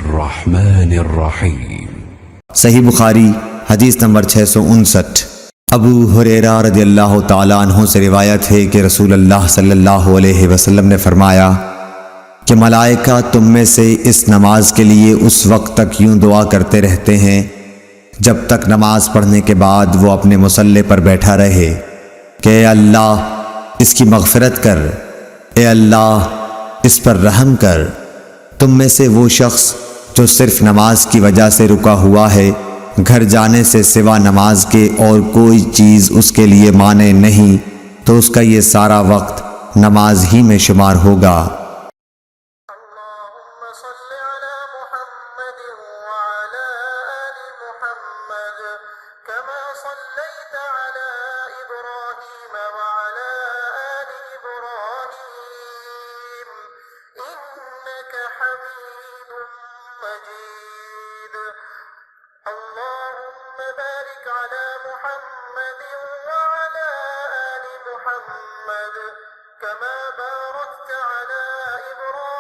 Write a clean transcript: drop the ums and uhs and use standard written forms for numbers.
الرحمن الرحیم۔ صحیح بخاری حدیث نمبر 659۔ ابو ہریرہ رضی اللہ تعالیٰ عنہ سے روایت ہے کہ رسول اللہ صلی اللہ علیہ وسلم نے فرمایا کہ ملائکہ تم میں سے اس نماز کے لیے اس وقت تک یوں دعا کرتے رہتے ہیں جب تک نماز پڑھنے کے بعد وہ اپنے مصلی پر بیٹھا رہے کہ اے اللہ اس کی مغفرت کر، اے اللہ اس پر رحم کر۔ تم میں سے وہ شخص جو صرف نماز کی وجہ سے رکا ہوا ہے، گھر جانے سے سوا نماز کے اور کوئی چیز اس کے لیے مانع نہیں، تو اس کا یہ سارا وقت نماز ہی میں شمار ہوگا۔ اللهم صل على محمد وعلى آل محمد كما صليت على إبراهيم وعلى آل إبراهيم إنك حميد مجيد اللهم بارك على محمد وعلى آل محمد كما باركت على إبراهيم